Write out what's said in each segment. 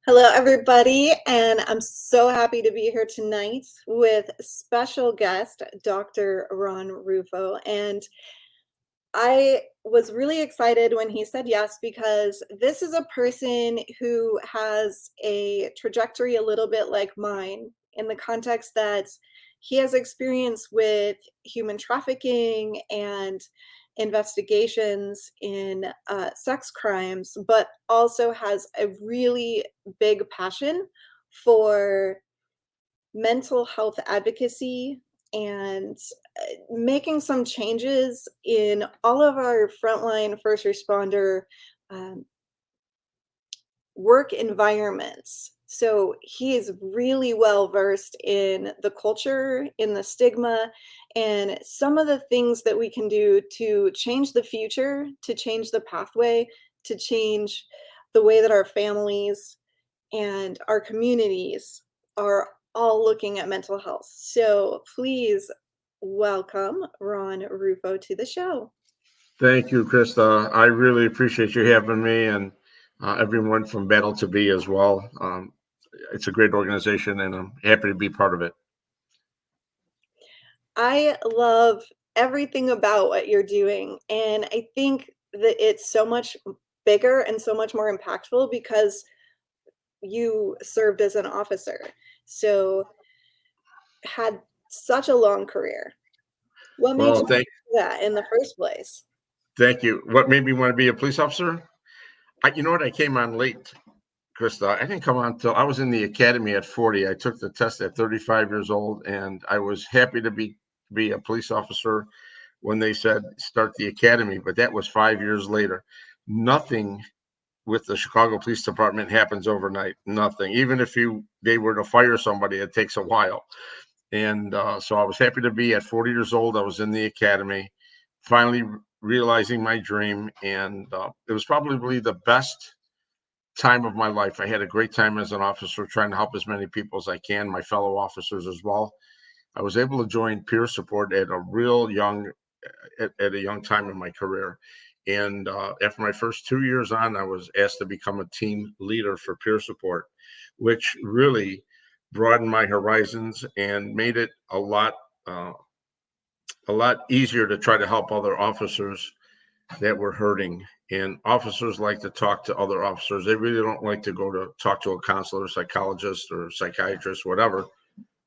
Hello, everybody, and I'm so happy to be here tonight with special guest, Dr. Ron Rufo. And I was really excited when he said yes, because this is a person who has a trajectory a little bit like mine in the context that he has experience with human trafficking and investigations in sex crimes, but also has a really big passion for mental health advocacy and making some changes in all of our frontline first responder um, work environments. So he is really well versed in the culture, in the stigma, and some of the things that we can do to change the future, to change the pathway, to change the way that our families and our communities are all looking at mental health. So please welcome Ron Rufo to the show. Thank you, Krista. I really appreciate you having me and everyone from Battle to Be as well. It's a great organization and I'm happy to be part of it. I love everything about what you're doing, and I think that it's so much bigger and so much more impactful because you served as an officer. So had such a long career. What made Well, you do that in the first place? thank you. What made me want to be a police officer? You know what? I came on late, Krista. I didn't come on until I was in the academy at 40. I took the test at 35 years old, and I was happy to be a police officer when they said start the academy. But that was 5 years later. Nothing with the Chicago Police Department happens overnight. Nothing. Even if they were to fire somebody, it takes a while. And so I was happy to be at 40 years old. I was in the academy, finally realizing my dream, and it was probably the best time of my life. I had a great time as an officer, trying to help as many people as I can, my fellow officers as well. I was able to join peer support at a real young at a young time in my career. And after my first 2 years on, I was asked to become a team leader for peer support, which really broadened my horizons and made it uh, a lot easier to try to help other officers that were hurting. And officers like to talk to other officers. They really don't like to go to talk to a counselor, psychologist, or psychiatrist, whatever,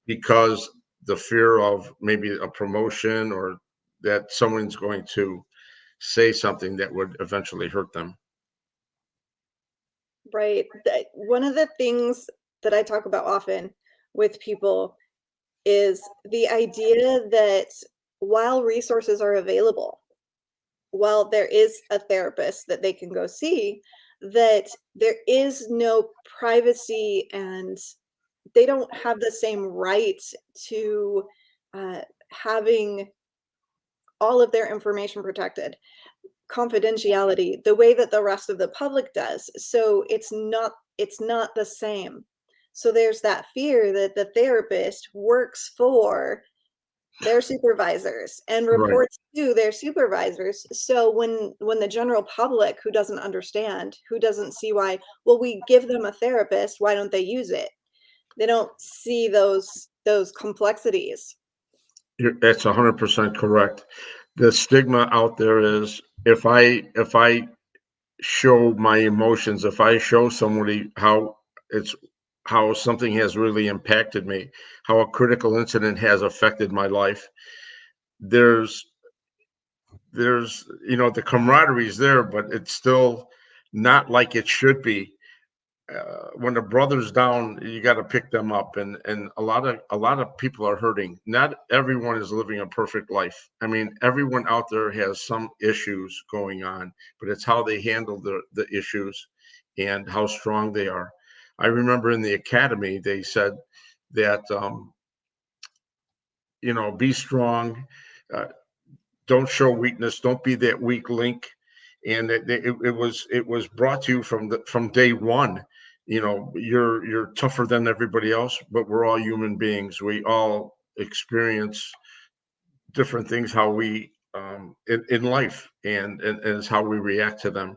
because the fear of maybe a promotion or that someone's going to say something that would eventually hurt them. Right. One of the things that I talk about often with people is the idea that while resources are available, while there is a therapist that they can go see, that there is no privacy and they don't have the same right to having all of their information protected, confidentiality, the way that the rest of the public does. So it's not the same. So there's that fear that the therapist works for their supervisors and Right. reports to their supervisors. So when the general public who doesn't understand, who doesn't see why, well, we give them a therapist, why don't they use it? They don't see those complexities. That's 100% correct. The stigma out there is if I show my emotions, if I show somebody it's how something has really impacted me, how a critical incident has affected my life, there's the camaraderie is there, but it's still not like it should be. When the brother's down, you got to pick them up, and a lot of people are hurting. Not everyone is living a perfect life. I mean, everyone out there has some issues going on, but it's how they handle the issues and how strong they are. I remember in the academy they said that be strong, uh, don't show weakness, don't be that weak link, and it was brought to you from day one. You're tougher than everybody else, but we're all human beings. We all experience different things how we in life, and it's how we react to them.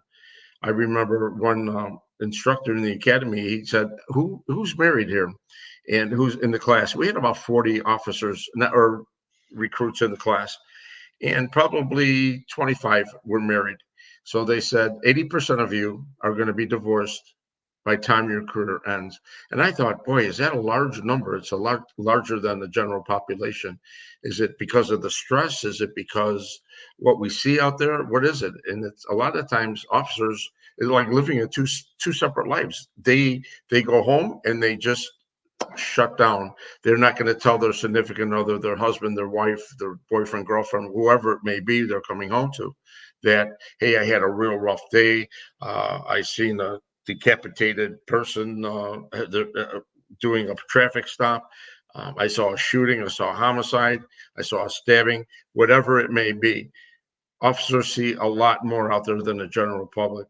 I remember one instructor in the academy, he said, who's married here and who's in the class? We had about 40 officers or recruits in the class, and probably 25 were married. So they said 80% of you are going to be divorced by the time your career ends. And I thought, boy, is that a large number? It's a lot larger than the general population. Is it because of the stress? Is it because what we see out there? What is it? And it's a lot of times officers is like living in two separate lives. They go home and they just shut down. They're not going to tell their significant other, their husband, their wife, their boyfriend, girlfriend, whoever it may be they're coming home to, that, hey, I had a real rough day. I seen a decapitated person doing a traffic stop. I saw a shooting. I saw a homicide. I saw a stabbing, whatever it may be. Officers see a lot more out there than the general public,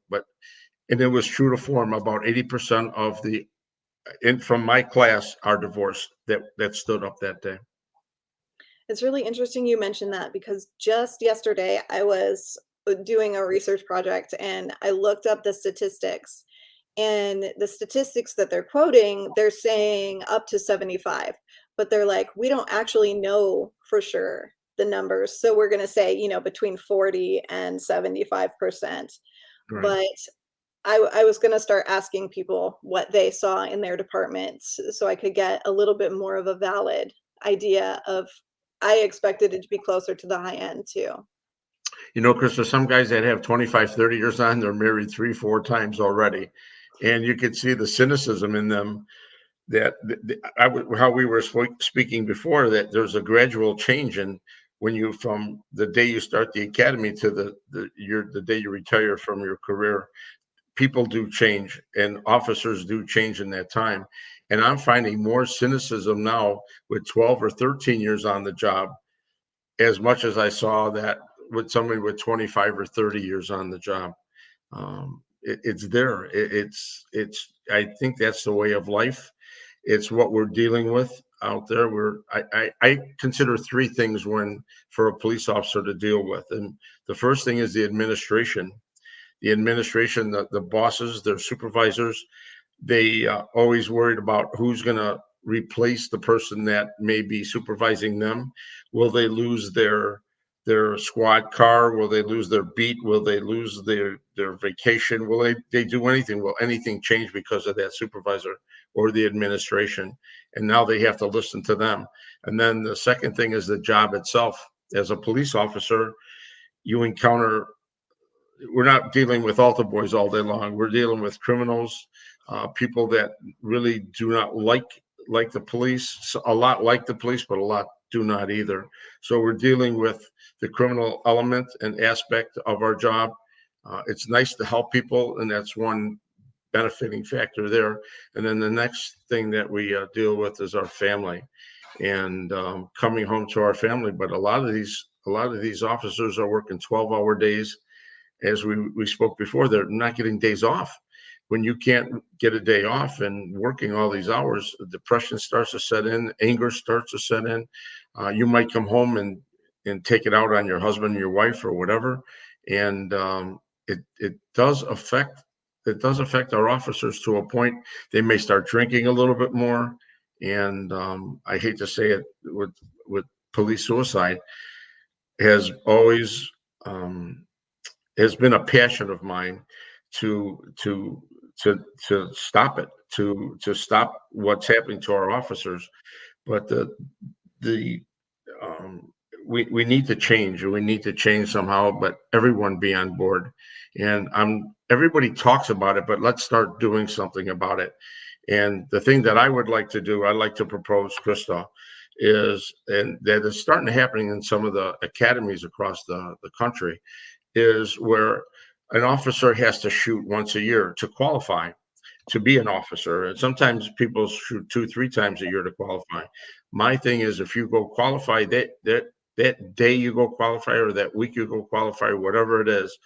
and it was true to form. About 80% of the from my class are divorced that stood up that day. It's really interesting you mentioned that because just yesterday I was doing a research project and I looked up the statistics. And the statistics that they're quoting, they're saying up to 75, but they're like, we don't actually know for sure the numbers. So we're going to say, between 40 and 75%. Right. But I was going to start asking people what they saw in their departments so I could get a little bit more of a valid idea of, I expected it to be closer to the high end too. Chris, there's some guys that have 25, 30 years on, they're married 3, 4 times already. And you could see the cynicism in them that how we were speaking before, that there's a gradual change in when you, from the day you start the academy to the day you retire from your career. People do change and officers do change in that time. And I'm finding more cynicism now with 12 or 13 years on the job, as much as I saw that with somebody with 25 or 30 years on the job. It's there. I think that's the way of life. It's what we're dealing with out there. I consider 3 things for a police officer to deal with. And the first thing is the administration. The bosses, their supervisors, they always worried about who's going to replace the person that may be supervising them. Will they lose their squad car? Will they lose their beat? Will they lose their vacation? Will they do anything? Will anything change because of that supervisor or the administration? And now they have to listen to them. And then the second thing is the job itself. As a police officer, you encounter, we're not dealing with altar boys all day long. We're dealing with criminals, people that really do not like the police. A lot like the police, but a lot do not either. So we're dealing with the criminal element and aspect of our job. It's nice to help people, and that's one benefiting factor there. And then the next thing that we deal with is our family, and coming home to our family. But a lot of these officers are working 12-hour days. As we spoke before, they're not getting days off. When you can't get a day off and working all these hours, depression starts to set in, anger starts to set in. You might come home and take it out on your husband, your wife, or whatever, and it does affect our officers to a point. They may start drinking a little bit more, and I hate to say it, with police suicide has always has been a passion of mine to stop it, to stop what's happening to our officers. But the we need to change, and we need to change somehow. But everyone be on board, and everybody talks about it, but let's start doing something about it. And the thing that I would like to do, I'd like to propose, Krista, and that is starting to happen in some of the academies across the country, is where an officer has to shoot once a year to qualify to be an officer. And sometimes people shoot 2, 3 times a year to qualify. My thing is, if you go qualify that day you go qualify, or that week you go qualify, whatever it is,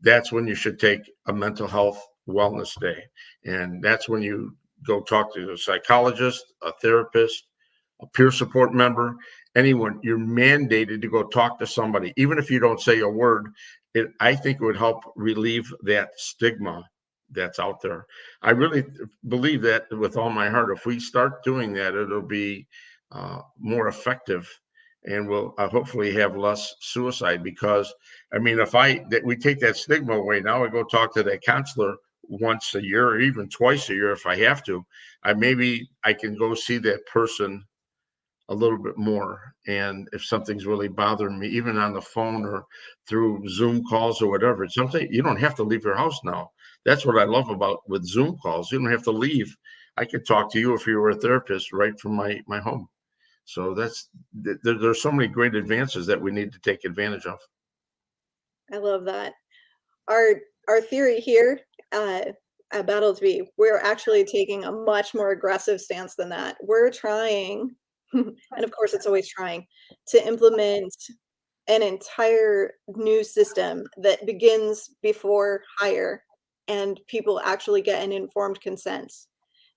that's when you should take a mental health wellness day. And that's when you go talk to a psychologist, a therapist, a peer support member, anyone. You're mandated to go talk to somebody, even if you don't say a word. I think it would help relieve that stigma that's out there. I really believe that with all my heart. If we start doing that, it'll be more effective, and we'll hopefully have less suicide. Because I mean, if we take that stigma away, now I go talk to that counselor once a year or even twice a year if I have to. Maybe I can go see that person a little bit more. And if something's really bothering me, even on the phone or through Zoom calls or whatever, it's something you don't have to leave your house now. That's what I love about with Zoom calls. You don't have to leave. I could talk to you if you were a therapist right from my home. So there's so many great advances that we need to take advantage of. I love that. Our theory here at Battlesby, we're actually taking a much more aggressive stance than that. We're trying, and of course it's always trying, to implement an entire new system that begins before hire and people actually get an informed consent.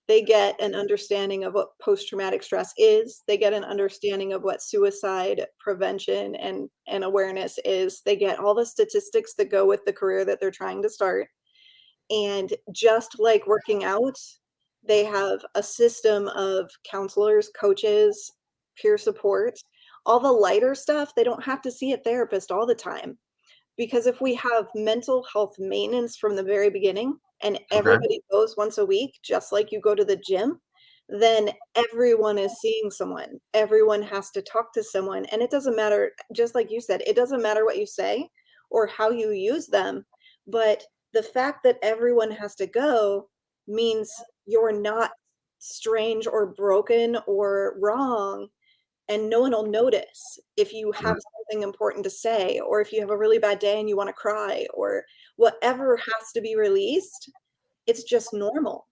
They get an understanding of what post-traumatic stress is. They get an understanding of what suicide prevention and awareness is. They get all the statistics that go with the career that they're trying to start. And just like working out, they have a system of counselors, coaches, peer support, all the lighter stuff. They don't have to see a therapist all the time. Because if we have mental health maintenance from the very beginning and Okay. everybody goes once a week, just like you go to the gym, then everyone is seeing someone. Everyone has to talk to someone. And it doesn't matter, just like you said, it doesn't matter what you say or how you use them. But the fact that everyone has to go means you're not strange or broken or wrong, and no one will notice if you have something important to say, or if you have a really bad day and you want to cry, or whatever has to be released. It's just normal.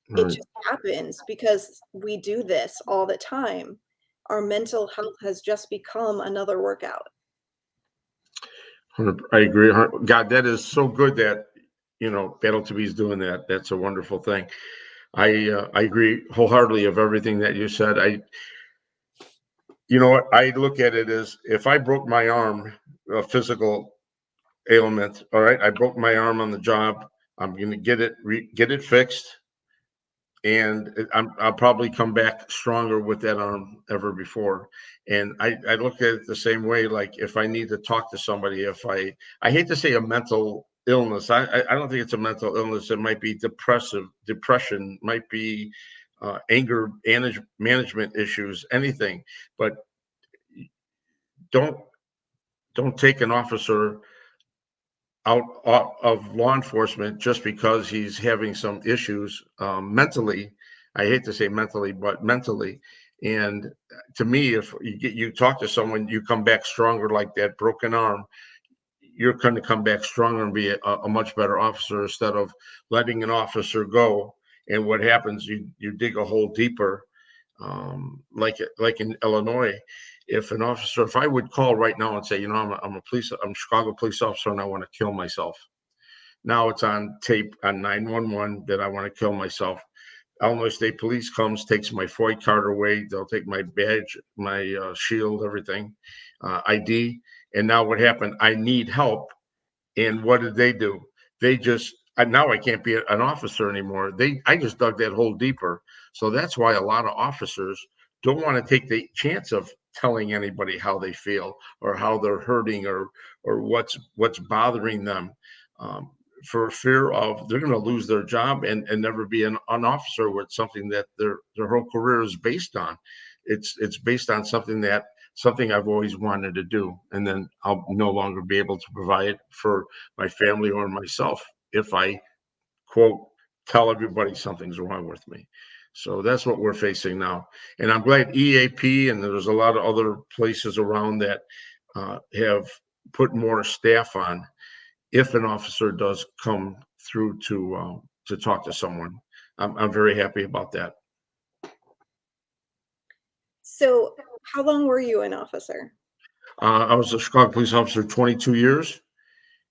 It Right. just happens because we do this all the time. Our mental health has just become another workout. I agree. God, that is so good that Battle to Be is doing that. That's a wonderful thing. I agree wholeheartedly of everything that you said. You know what? I look at it as if I broke my arm, a physical ailment. All right, I broke my arm on the job. I'm going to get it fixed, and I'll probably come back stronger with that arm ever before. And I look at it the same way. Like if I need to talk to somebody, if I hate to say a mental illness. I don't think it's a mental illness. It might be depression, might be anger management issues, anything. But don't don't take an officer out of law enforcement just because he's having some issues mentally. I hate to say mentally, but mentally. And to me, if you talk to someone, you come back stronger. Like that broken arm, you're going to come back stronger and be a much better officer instead of letting an officer go. And what happens? You dig a hole deeper, like in Illinois. If I would call right now and say, I'm a Chicago police officer and I want to kill myself. Now it's on tape on 911 that I want to kill myself. Illinois State Police comes, takes my FOID card away. They'll take my badge, my shield, everything, ID. And now what happened? I need help. And what did they do? They just now I can't be an officer anymore. I just dug that hole deeper. So that's why a lot of officers don't want to take the chance of telling anybody how they feel or how they're hurting or what's bothering them, um, for fear of they're going to lose their job and never be an officer with something that their whole career is based on. It's based on something I've always wanted to do, and then I'll no longer be able to provide for my family or myself if I quote tell everybody something's wrong with me. So that's what we're facing now, and I'm glad EAP and there's a lot of other places around that have put more staff on if an officer does come through to talk to someone. I'm very happy about that. So, how long were you an officer? I was a Chicago police officer 22 years,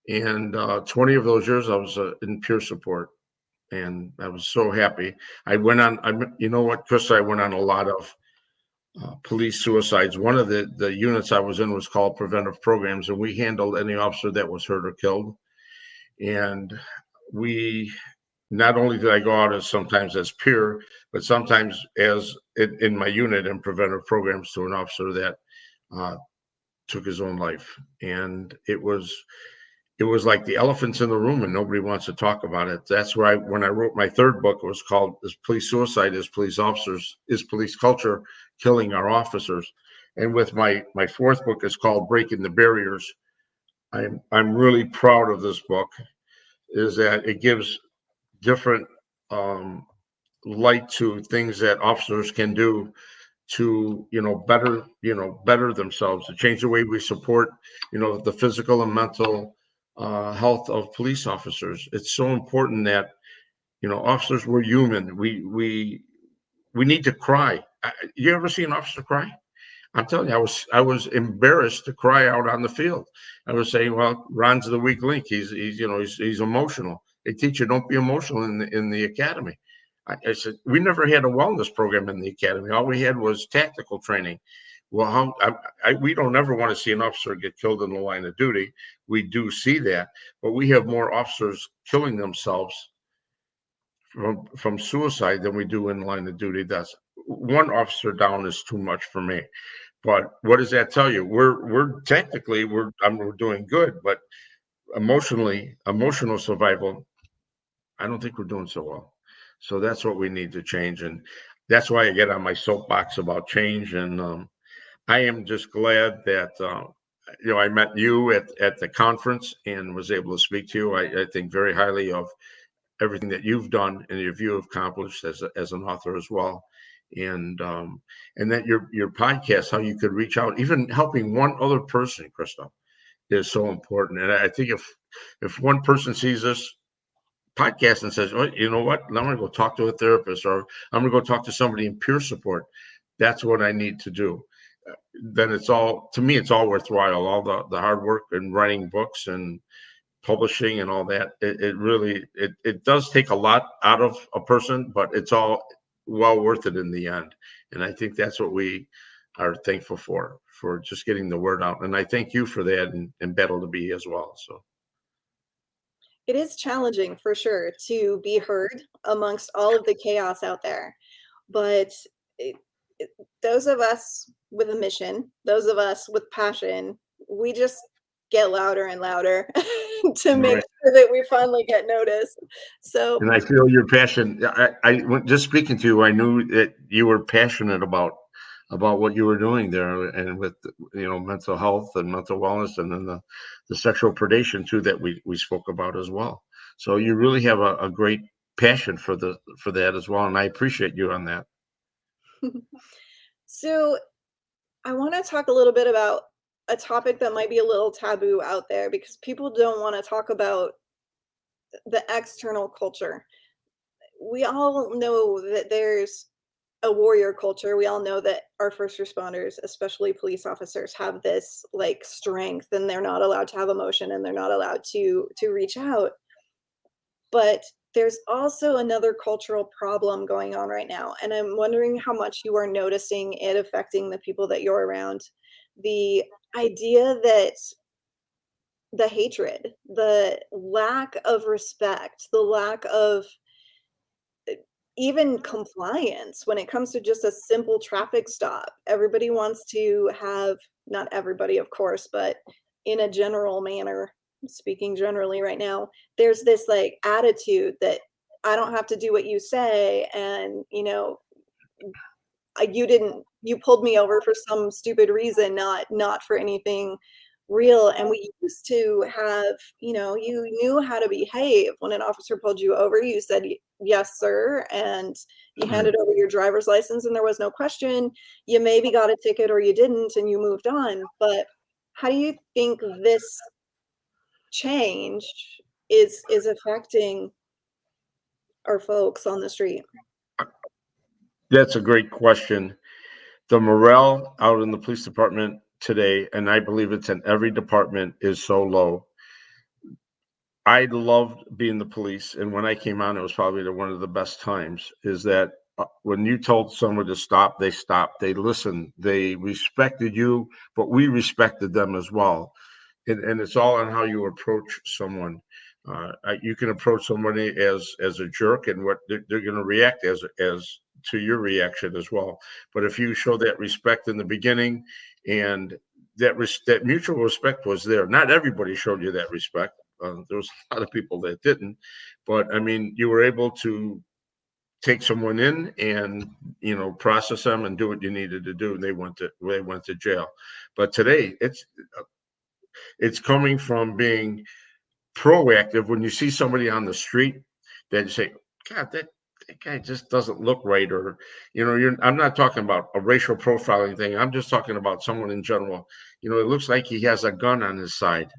and 20 of those years I was in peer support, and I was so happy. You know what, Chris, I went on a lot of police suicides. One of the units I was in was called preventive programs, and we handled any officer that was hurt or killed. And we not only did I go out as sometimes as peer, but sometimes as in my unit in preventive programs to an officer that uh, took his own life. And it was like the elephants in the room and nobody wants to talk about it. That's why when I wrote my third book, it was called Is Police Suicide, Is Police Officers, Is Police Culture Killing Our Officers? And with my fourth book is called Breaking the Barriers. I'm really proud of this book, is that it gives different um, light to things that officers can do to better themselves, to change the way we support the physical and mental health of police officers. It's so important that officers, we're human. We need to cry. You ever see an officer cry? I'm telling you, I was embarrassed to cry out on the field. I was saying, well, Ron's the weak link. He's emotional. They teach you don't be emotional in the academy. I said we never had a wellness program in the academy. All we had was tactical training. Well, we don't ever want to see an officer get killed in the line of duty. We do see that, but we have more officers killing themselves from suicide than we do in line of duty. That's one officer down is too much for me. But what does that tell you? We're technically we're doing good, but emotional survival, I don't think we're doing so well. So that's what we need to change, and that's why I get on my soapbox about change. And I am just glad that I met you at the conference and was able to speak to you. I think very highly of everything that you've done and you've accomplished as an author as well. And that your podcast, how you could reach out, even helping one other person, Krista, is so important. And I think if one person sees this podcast and says, "Oh, you know what? I'm going to go talk to a therapist, or I'm going to go talk to somebody in peer support. That's what I need to do." Then it's all, to me, it's all worthwhile. All the hard work and writing books and publishing and all that. It really it does take a lot out of a person, but it's all well worth it in the end. And I think that's what we are thankful for just getting the word out. And I thank you for that, and Battle to Be as well. So It is challenging for sure to be heard amongst all of the chaos out there. But it, it, those of us with a mission, those of us with passion, we just get louder and louder to make right. sure that we finally get noticed. So And I feel your passion. Just speaking to you, I knew that you were passionate about what you were doing there, and with mental health and mental wellness, and then the sexual predation too that we spoke about as well. So you really have a great passion for that as well, and I appreciate you on that. so I want to talk a little bit about a topic that might be a little taboo out there because people don't want to talk about the external culture. We all know that there's a warrior culture. We all know that our first responders, especially police officers, have this like strength and they're not allowed to have emotion and they're not allowed to reach out. But there's also another cultural problem going on right now. And I'm wondering how much you are noticing it affecting the people that you're around. The idea that the hatred, the lack of respect, the lack of even compliance when it comes to just a simple traffic stop. Everybody wants to have, not everybody, of course, but in a general manner, speaking generally right now, there's this like attitude that I don't have to do what you say. And, you pulled me over for some stupid reason, not for anything real. And we used to have, you knew how to behave. When an officer pulled you over, you said yes sir, and you handed over your driver's license and there was no question. You maybe got a ticket or you didn't and you moved on. But how do you think this change is affecting our folks on the street? That's a great question. The morale out in the police department today, and I believe it's in every department, is so low. I loved being the police, and when I came on, it was probably one of the best times. Is that when you told someone to stop, they stopped. They listened. They respected you, but we respected them as well. And it's all on how you approach someone. You can approach somebody as a jerk, and what they're going to react as to your reaction as well. But if you show that respect in the beginning, and that mutual respect was there, not everybody showed you that respect. There was a lot of people that didn't, but I mean, you were able to take someone in and process them and do what you needed to do, and they went to jail. But today, it's coming from being proactive. When you see somebody on the street that you say, God, that guy just doesn't look right, or I'm not talking about a racial profiling thing. I'm just talking about someone in general. It looks like he has a gun on his side.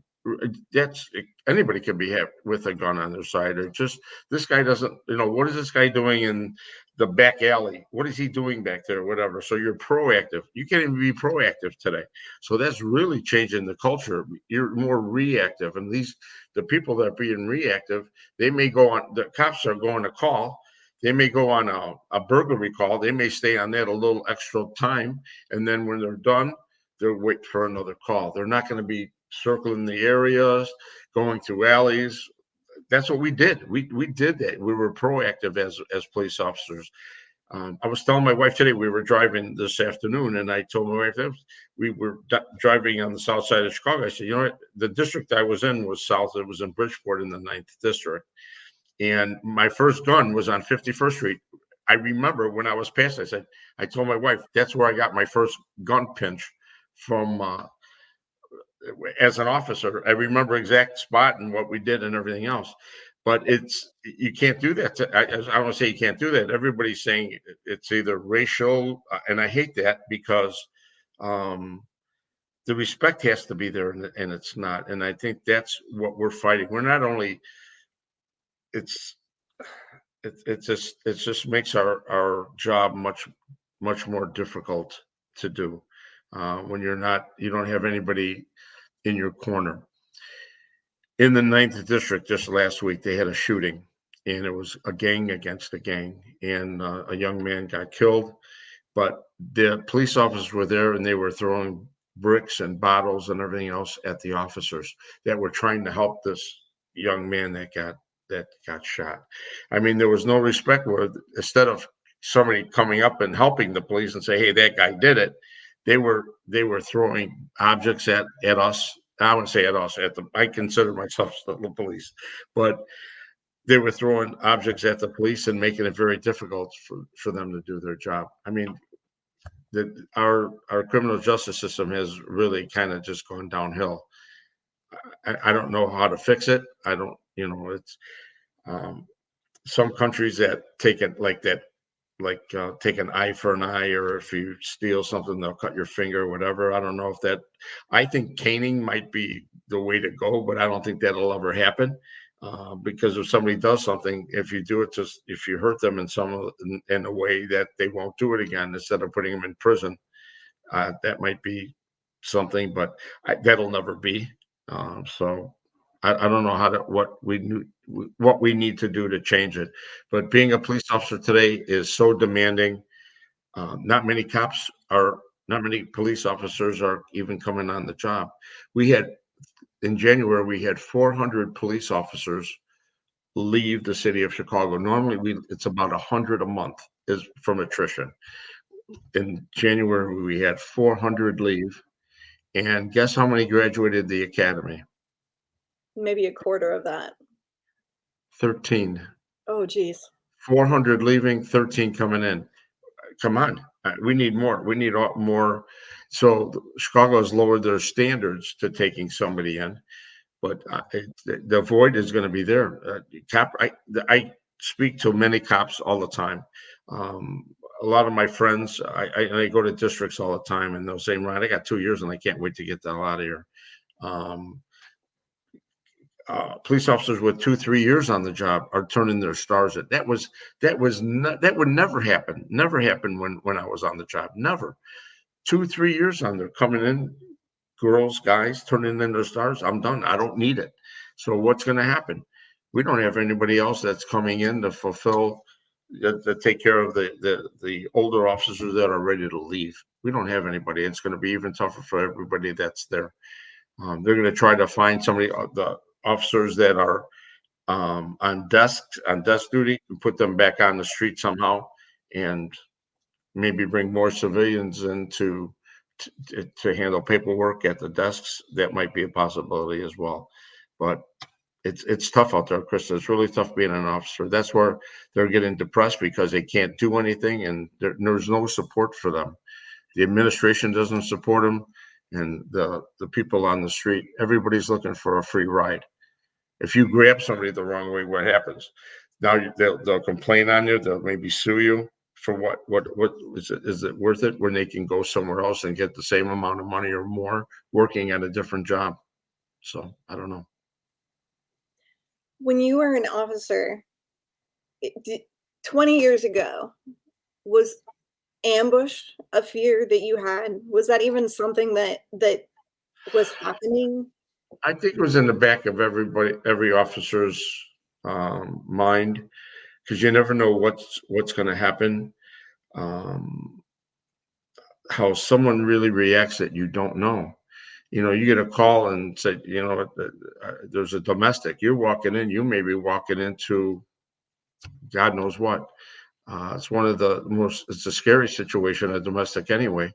That's Anybody can be with a gun on their side, or just this guy doesn't. What is this guy doing in the back alley? What is he doing back there? Whatever. So you're proactive. You can't even be proactive today. So that's really changing the culture. You're more reactive, and the people that are being reactive, they may go on. The cops are going to call. They may go on a burglary call. They may stay on that a little extra time, and then when they're done, they'll wait for another call. They're not going to be circling the areas, going through alleys. That's what we did. We did that. We were proactive as police officers. I was telling my wife today, we were driving this afternoon, and I told my wife that we were driving on the south side of Chicago. I said, the district I was in was south. It was in Bridgeport in the 9th district. And my first gun was on 51st Street. I remember when I was passed, I told my wife, that's where I got my first gun pinch from as an officer. I remember exact spot and what we did and everything else. But you can't do that. I don't want to say you can't do that. Everybody's saying it's either racial, and I hate that because the respect has to be there, and it's not. And I think that's what we're fighting. We're not only it's it just makes our job much more difficult to do when you don't have anybody in your corner. In the 9th district just last week, they had a shooting, and it was a gang against a gang, and a young man got killed. But the police officers were there, and they were throwing bricks and bottles and everything else at the officers that were trying to help this young man that got shot. I mean, there was no respect. Where instead of somebody coming up and helping the police and say, "Hey, that guy did it," they were throwing objects at us. I wouldn't say at us. I consider myself the police, but they were throwing objects at the police and making it very difficult for them to do their job. I mean, our criminal justice system has really kind of just gone downhill. I don't know how to fix it. I don't, it's um, some countries that take it like that, take an eye for an eye, or if you steal something, they'll cut your finger or whatever. I don't know if that, I think caning might be the way to go, but I don't think that'll ever happen. Because if somebody does something, if you hurt them in a way that they won't do it again, instead of putting them in prison, that might be something, but that'll never be. So I don't know what we need to do to change it. But being a police officer today is so demanding. Not many not many police officers are even coming on the job. In January, we had 400 police officers leave the city of Chicago. Normally, it's about 100 a month is from attrition. In January, we had 400 leave, and guess how many graduated the academy? Maybe a quarter of that. 13. Oh, geez. 400 leaving, 13 coming in. Come on, we need more. We need more. So Chicago has lowered their standards to taking somebody in, but the void is going to be there. I speak to many cops all the time. A lot of my friends, I go to districts all the time, and they'll say, "Ron, I got 2 years, and I can't wait to get the hell out of here." Um, Police officers with 2-3 years on the job are turning their stars in. That would never happen. Never happened when I was on the job. Never. 2-3 years on there, coming in, girls, guys, turning in their stars. I'm done. I don't need it. So what's going to happen? We don't have anybody else that's coming in to to take care of the older officers that are ready to leave. We don't have anybody. It's going to be even tougher for everybody that's there. They're going to try to find somebody, the officers that are on desk duty, and put them back on the street somehow, and maybe bring more civilians in to handle paperwork at the desks. That might be a possibility as well. But it's tough out there, Krista. It's really tough being an officer. That's where they're getting depressed because they can't do anything, and there's no support for them. The administration doesn't support them, and the people on the street. Everybody's looking for a free ride. If you grab somebody the wrong way, what happens? Now they'll complain on you. They'll maybe sue you for what is it worth it when they can go somewhere else and get the same amount of money or more working at a different job? So I don't know. When you were an officer, 20 years ago, was ambush a fear that you had? Was that even something that was happening? I think it was in the back of every officer's mind, because you never know what's going to happen. Um, how someone really reacts that you don't know. You get a call and say, there's a domestic. You're walking in. You may be walking into God knows what. It's one of the most. It's a scary situation, a domestic anyway.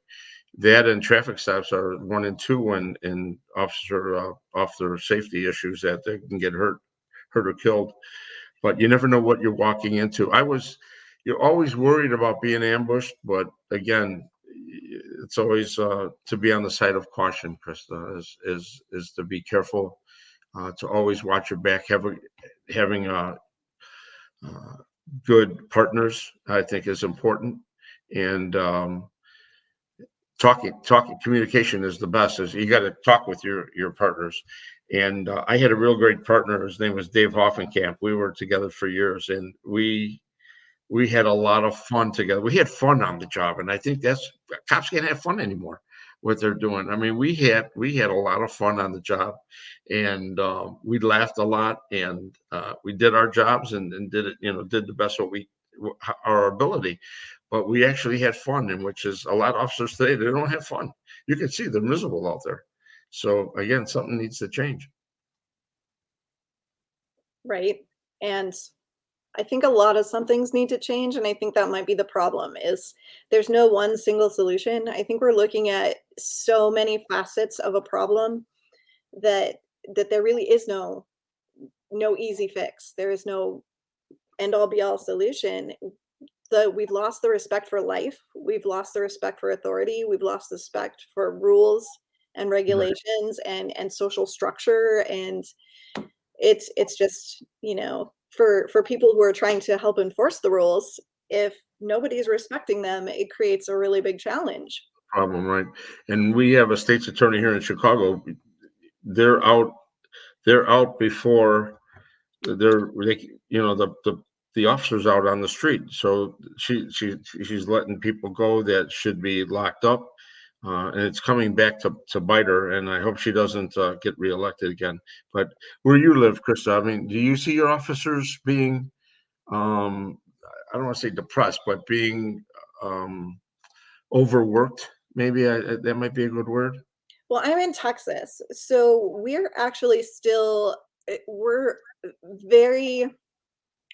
That and traffic stops are 1 and 2 when in officer safety issues that they can get hurt or killed. But you never know what you're walking into. You're always worried about being ambushed, but again, it's always to be on the side of caution, Krista, is to be careful, to always watch your back, having uh, good partners, I think is important. And talking communication is the best. Is you got to talk with your partners. And I had a real great partner. His name was Dave Hoffenkamp. We were together for years, and we had a lot of fun together. We had fun on the job, and I think that's cops can't have fun anymore. What they're doing. I mean, we had a lot of fun on the job, and we laughed a lot, and we did our jobs and did it. Did the best our ability. But we actually had fun, in which is a lot of officers today, they don't have fun. You can see they're miserable out there. So again, something needs to change. Right. And I think a lot of some things need to change, and I think that might be the problem is there's no one single solution. I think we're looking at so many facets of a problem that there really is no easy fix. There is no end all be all solution. We've lost the respect for life. We've lost the respect for authority. We've lost the respect for rules and Right. regulations and social structure. And it's just, for people who are trying to help enforce the rules, if nobody's respecting them, it creates a really big challenge. Problem, right? And we have a state's attorney here in Chicago. They're out. They're out before the officers out on the street. So she's letting people go that should be locked up, and it's coming back to bite her. And I hope she doesn't get reelected again. But where you live, Krista, I mean, do you see your officers being, um, I don't want to say depressed, but being overworked? Maybe that might be a good word. Well, I'm in Texas, so we're actually still we're very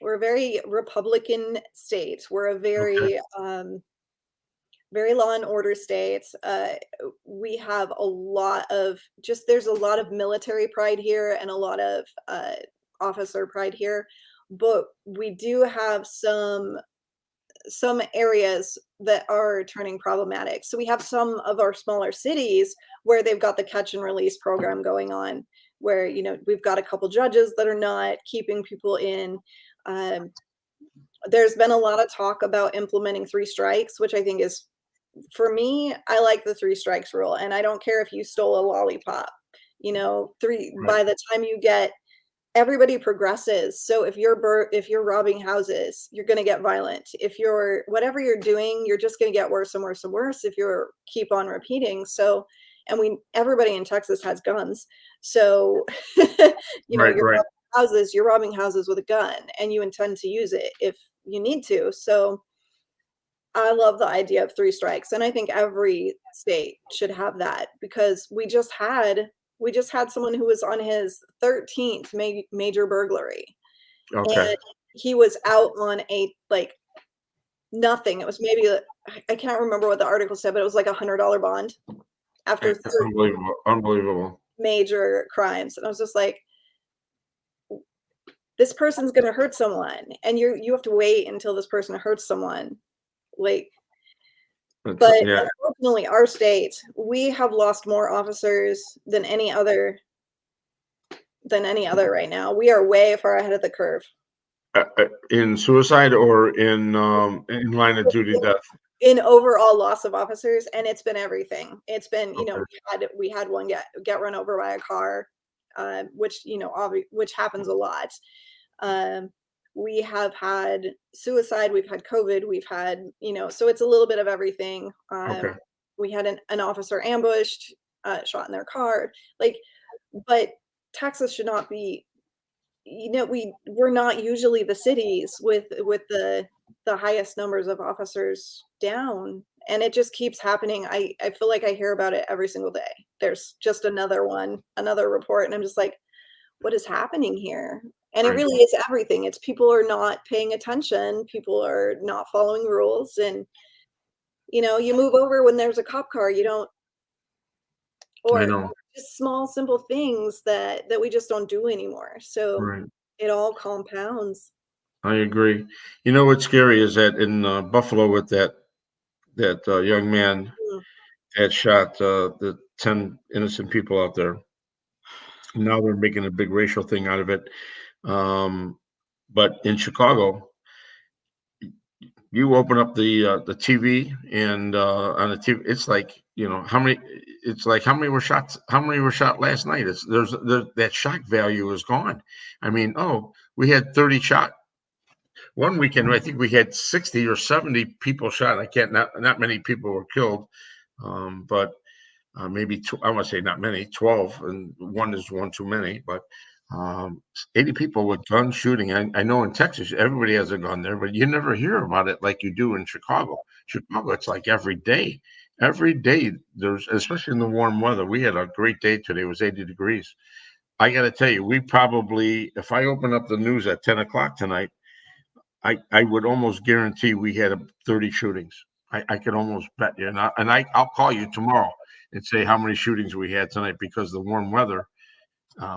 we're a very Republican state. We're a Okay. very law and order state. We have a lot of there's a lot of military pride here and a lot of officer pride here, but we do have some areas that are turning problematic. So we have some of our smaller cities where they've got the catch and release program going on, where we've got a couple judges that are not keeping people in. Um, there's been a lot of talk about implementing 3 strikes, which I think is, for me, I like the 3 strikes rule, and I don't care if you stole a lollipop. Three Right. by the time you get everybody progresses. So if you're robbing houses, you're going to get violent. If you're whatever you're doing, you're just going to get worse and worse and worse if you're keep on repeating. So, and everybody in Texas has guns. So, Right. Right. you're robbing houses with a gun and you intend to use it if you need to. So, I love the idea of 3 strikes, and I think every state should have that because we just had someone who was on his 13th major burglary. Okay. and he was out on a, like, nothing. It was maybe, I can't remember what the article said, but it was like $100 bond after 30 Unbelievable. Unbelievable. major crimes, and I was just like, "This person's gonna hurt someone, and you have to wait until this person hurts someone." Like, but Yeah. unfortunately, our state, we have lost more officers than any other right now. We are way far ahead of the curve. In suicide or in line of duty death? In overall loss of officers, and it's been everything. It's been, Okay. we had one get run over by a car, which, which happens a lot. Um, we have had suicide, we've had COVID, we've had, so it's a little bit of everything. Okay. We had an officer ambushed, shot in their car, like, but Texas should not be, we're not usually the cities with the highest numbers of officers down, and it just keeps happening. I feel like I hear about it every single day. There's just another report, and I'm just like, what is happening here? And it Right. really is everything. It's people are not paying attention, people are not following rules, and you move over when there's a cop car, you don't, I or know. just small simple things that we just don't do anymore. So Right. it all compounds. I agree. You know what's scary is that in Buffalo with that young man Mm. that shot the 10 innocent people out there. Now they're making a big racial thing out of it. Um, but in Chicago, you open up the TV and on the TV, it's like how many. It's like how many were shot. How many were shot last night? That shock value is gone. I mean, oh, we had 30 shot one weekend. I think we had 60 or 70 people shot. I can't not many people were killed, but maybe I want to say not many, 12, and one is one too many, but 80 people with gun shooting. I know in Texas, everybody has a gun there, but you never hear about it like you do in Chicago. Chicago, it's like every day. Every day, there's, especially in the warm weather. We had a great day today. It was 80 degrees. I got to tell you, we probably, if I open up the news at 10 o'clock tonight, I would almost guarantee we had 30 shootings. I could almost bet you. I'll call you tomorrow and say how many shootings we had tonight because the warm weather,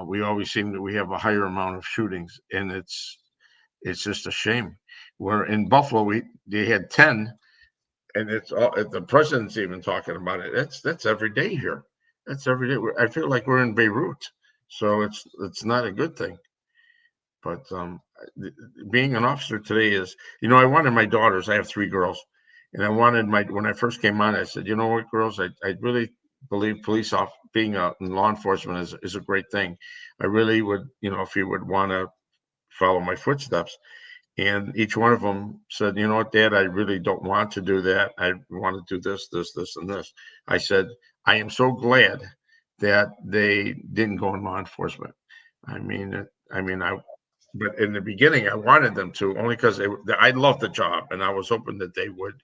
we always seem that we have a higher amount of shootings, and it's just a shame. Where in Buffalo, they had 10, and it's all the president's even talking about it. That's every day here. That's every day. I feel like we're in Beirut, so it's not a good thing. But being an officer today is, I wanted my daughters. I have three girls, and I wanted when I first came on, I said, you know what, girls, I really believe being in law enforcement is a great thing. I really would, if you would want to follow my footsteps. And each one of them said, you know what, Dad, I really don't want to do that. I want to do this, this, this, and this. I said, I am so glad that they didn't go in law enforcement. I mean, but in the beginning, I wanted them to only because I loved the job and I was hoping that they would,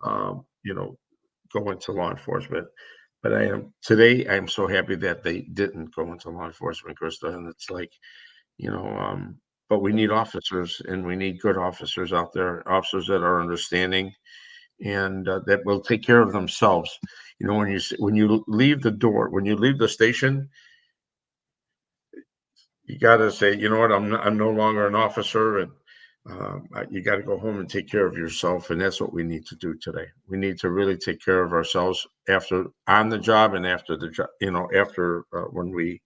um, you know, go into law enforcement. But I am so happy that they didn't go into law enforcement, Krista. And it's like, you know, but we need officers and we need good officers out there, officers that are understanding and that will take care of themselves. When you leave the door, when you leave the station, you got to say, you know what, I'm no longer an officer, and you got to go home and take care of yourself, and that's what we need to do today. We need to really take care of ourselves after on the job and after the job. After when we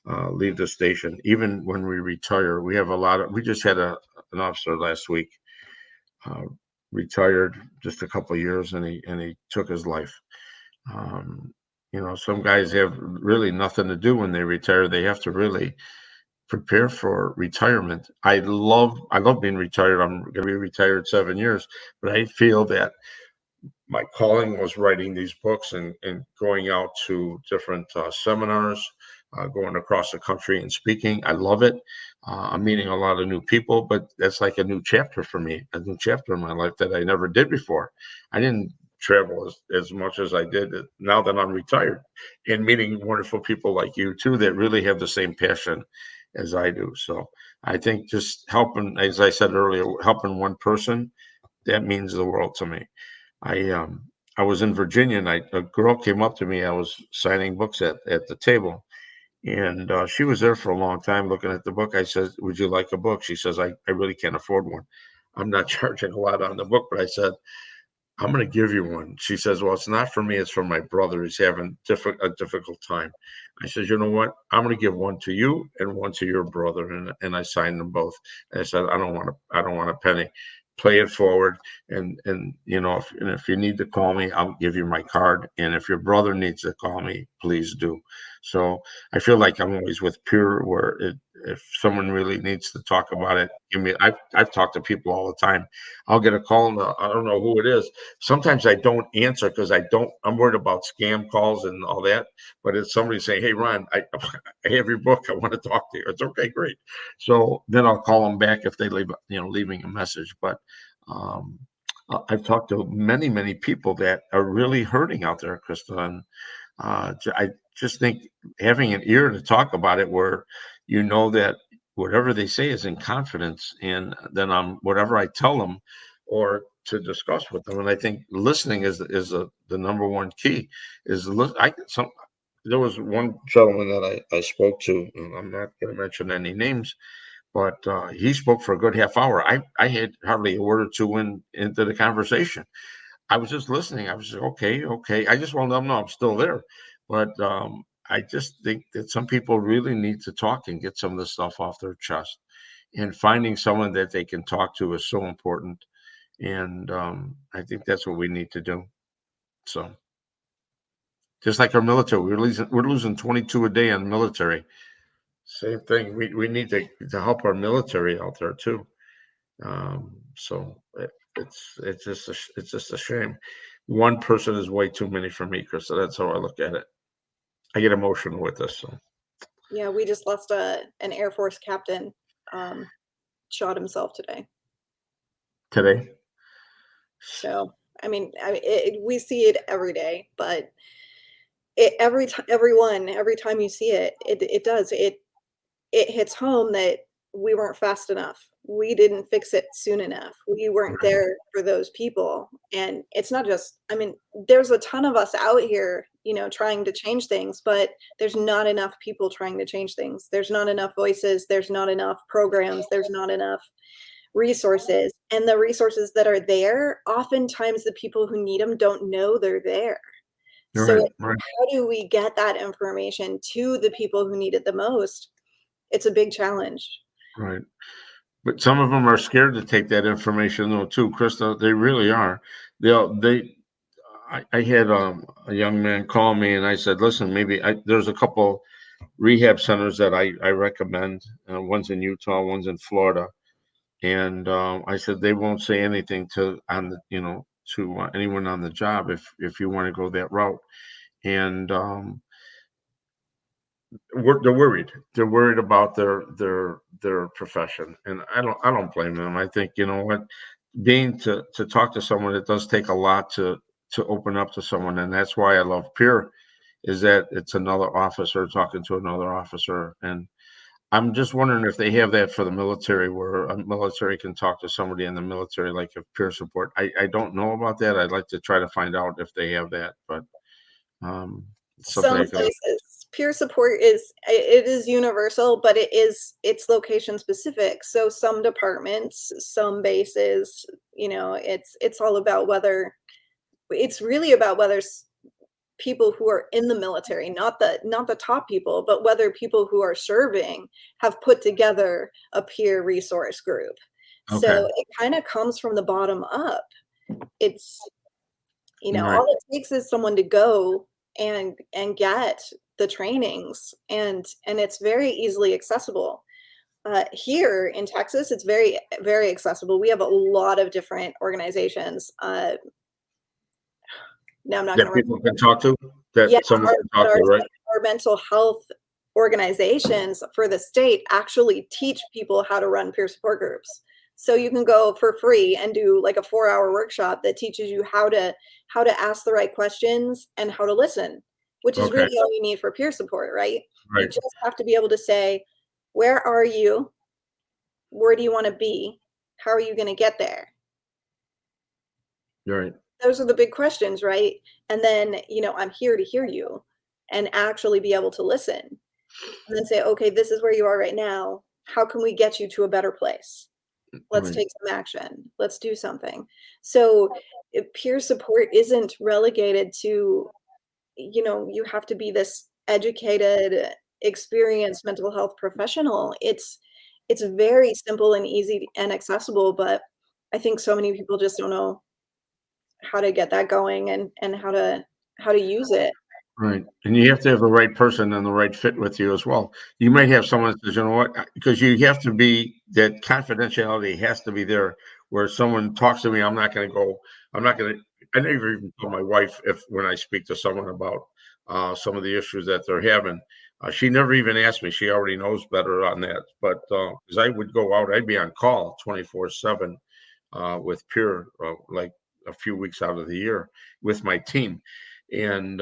leave the station, even when we retire, we have a lot of. We just had an officer last week uh, retired just a couple of years, and he took his life. Um, some guys have really nothing to do when they retire. They have to really prepare for retirement. I love being retired. I'm going to be retired 7 years, but I feel that my calling was writing these books and going out to different seminars, going across the country and speaking. I love it. I'm meeting a lot of new people, but that's like a new chapter for me, a new chapter in my life that I never did before. I didn't travel as much as I did now that I'm retired, and meeting wonderful people like you too that really have the same passion as I do. So I think just helping, as I said earlier, helping one person, that means the world to me. I was in Virginia, and a girl came up to me. I was signing books at the table, and she was there for a long time looking at the book. I said, "Would you like a book?" She says, I really can't afford one. I'm not charging a lot on the book, but I said, I'm going to give you one. She says, well, it's not for me. It's for my brother. He's having a difficult time. I said, you know what? I'm going to give one to you and one to your brother. And I signed them both. And I said, I don't want a penny. Play it forward. And if you need to call me, I'll give you my card. And if your brother needs to call me, please do. So I feel like I'm always with Pure, where if someone really needs to talk about it, give me. I've talked to people all the time. I'll get a call, and I don't know who it is. Sometimes I don't answer because I'm worried about scam calls and all that. But it's somebody saying, hey, Ron, I have your book. I want to talk to you. It's okay, great. So then I'll call them back if they leaving a message. But um, I've talked to many, many people that are really hurting out there, Krista. And I just think having an ear to talk about it, where you know that whatever they say is in confidence, and then whatever I tell them or to discuss with them. And I think listening is the number one key. There was one gentleman that I spoke to, and I'm not going to mention any names, but he spoke for a good half hour. I had hardly a word or two into the conversation. I was just listening. I was just, okay, okay. I just want to let them know I'm still there. But I just think that some people really need to talk and get some of this stuff off their chest. And finding someone that they can talk to is so important. And I think that's what we need to do. So just like our military, we're losing 22 a day on military. Same thing. We need to help our military out there too. It's just a shame. One person is way too many for me, Chris. So that's how I look at it. I get emotional with this. So Yeah, we just lost an Air Force captain, shot himself today. today, So, I mean, we see it every day, but every time, every time you see it, it does. It hits home that we weren't fast enough. We didn't fix it soon enough. We weren't right, there for those people. And it's not just, I mean, there's a ton of us out here, trying to change things, but there's not enough people trying to change things. There's not enough voices. There's not enough programs. There's not enough resources. And the resources that are there, oftentimes the people who need them don't know they're there. So right, right, how do we get that information to the people who need it the most? It's a big challenge. right. But some of them are scared to take that information though too, Krista. They really are. They I had a young man call me, and I said, listen, there's a couple rehab centers that I recommend. One's in Utah, one's in Florida. And I said they won't say anything to anyone on the job if you want to go that route. And they're worried. They're worried about their profession, and I don't blame them. I think you know what, being to talk to someone, it does take a lot to open up to someone, and that's why I love peer, is that it's another officer talking to another officer. And I'm just wondering if they have that for the military, where a military can talk to somebody in the military, like a peer support. I don't know about that. I'd like to try to find out if they have that, but it's something Some I can. places, peer support is universal, but it's location specific. So some departments, some bases, it's all about whether it's really about whether people who are in the military, not the top people, but whether people who are serving have put together a peer resource group. Okay. So it kind of comes from the bottom up. It's Right. all it takes is someone to go and get the trainings, and it's very easily accessible. Here in Texas, it's very, very accessible. We have a lot of different organizations. Now I'm not going That to people remember. can talk to, Yeah, that someone can talk to, right? our mental health organizations for the state actually teach people how to run peer support groups. So you can go for free and do like a 4-hour workshop that teaches you how to ask the right questions and how to listen, which is Okay, really all you need for peer support, right? You right. just have to be able to say, Where are you? Where do you want to be? How are you going to get there? Right. Those are the big questions, right? And then, I'm here to hear you and actually be able to listen and then say, okay, this is where you are right now. How can we get you to a better place? Let's Right. take some action. Let's do something. So peer support isn't relegated to, you have to be this educated, experienced mental health professional. It's very simple and easy and accessible, but I think so many people just don't know how to get that going and how to use it. Right. And you have to have the right person and the right fit with you as well. You might have someone that says, you know what, because you have to be, that confidentiality has to be there where someone talks to me, I'm not going to, I never even tell my wife if, when I speak to someone about some of the issues that they're having, she never even asked me. She already knows better on that. But because I would go out, I'd be on call 24/7 with Pure, like a few weeks out of the year with my team. And,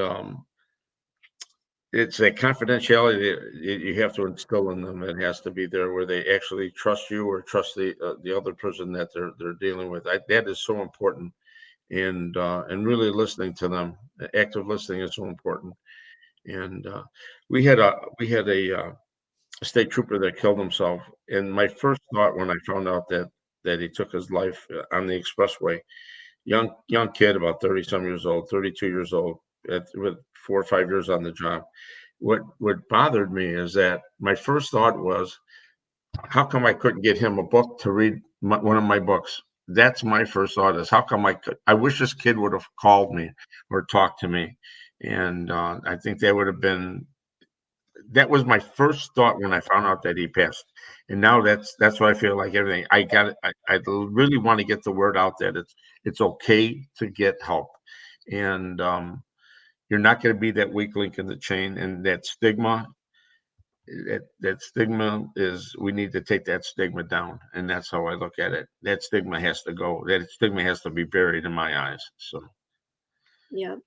it's a confidentiality that you have to instill in them. It has to be there where they actually trust you or trust the other person that they're dealing with. That is so important, and really listening to them. Active listening is so important. And we had a state trooper that killed himself. And my first thought when I found out that he took his life on the expressway, young kid, about 30 some years old, 32 years old, with 4 or 5 years on the job. What bothered me is that my first thought was, how come I couldn't get him a book to read, one of my books? That's my first thought, is how come I wish this kid would have called me or talked to me. And I think that was my first thought when I found out that he passed. And now that's what I feel like. Everything I really want to get the word out that it's okay to get help. And you're not going to be that weak link in the chain. And that stigma is, we need to take that stigma down. And that's how I look at it. That stigma has to go. That stigma has to be buried in my eyes. So Yeah.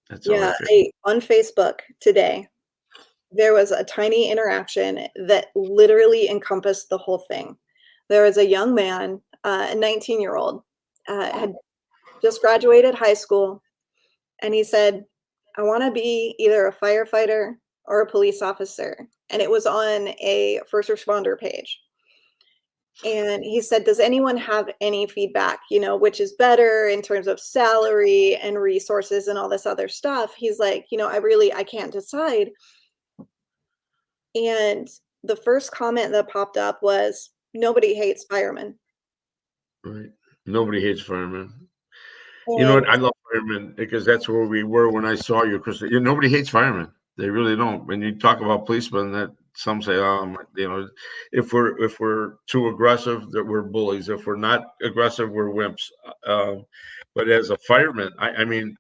that's how I Yeah, feel. on Facebook today, there was a tiny interaction that literally encompassed the whole thing. There was a young man, a 19-year-old, had just graduated high school, and he said, "I wanna be either a firefighter or a police officer," and it was on a first responder page. And he said, "Does anyone have any feedback, which is better in terms of salary and resources and all this other stuff?" He's like, I can't decide." And the first comment that popped up was, "Nobody hates firemen." Right. Nobody hates firemen. You know what? And I love firemen because that's where we were when I saw you, Chris. Nobody hates firemen. They really don't. When you talk about policemen, that some say, if we're too aggressive, that we're bullies. If we're not aggressive, we're wimps. Um, but as a fireman, I mean,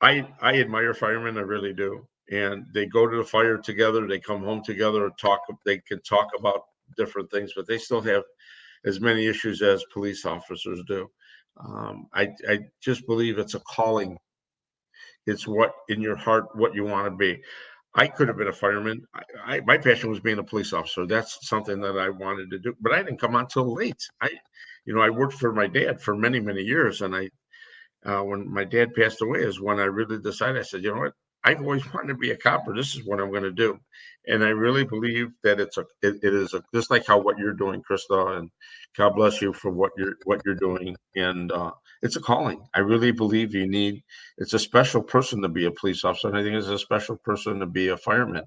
I admire firemen. I really do. And they go to the fire together. They come home together. Talk. They can talk about different things, but they still have as many issues as police officers do. I just believe it's a calling. It's what in your heart, what you want to be. I could have been a fireman. My passion was being a police officer. That's something that I wanted to do, but I didn't come on till late. I worked for my dad for many, many years, and when my dad passed away is when I really decided. I said, you know what? I've always wanted to be a cop, or this is what I'm going to do. And I really believe that it is just like how what you're doing, Krista, and God bless you for what you're doing. And it's a calling. I really believe it's a special person to be a police officer, and I think it's a special person to be a fireman.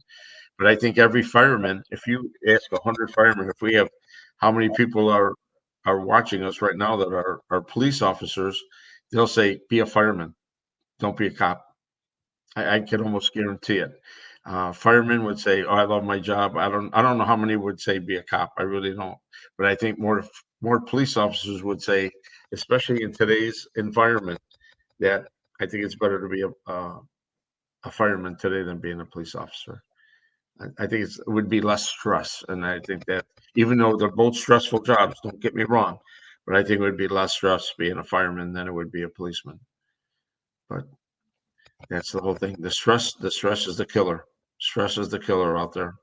But I think every fireman, if you ask 100 firemen, if we have how many people are watching us right now that are police officers, they'll say, be a fireman, don't be a cop. I can almost guarantee it. Firemen would say, "Oh, I love my job." I don't know how many would say be a cop. I really don't. But I think more police officers would say, especially in today's environment, that I think it's better to be a fireman today than being a police officer. I think it would be less stress, and I think that even though they're both stressful jobs, don't get me wrong, but I think it would be less stress being a fireman than it would be a policeman. But that's the whole thing. The stress is the killer. Stress is the killer out there.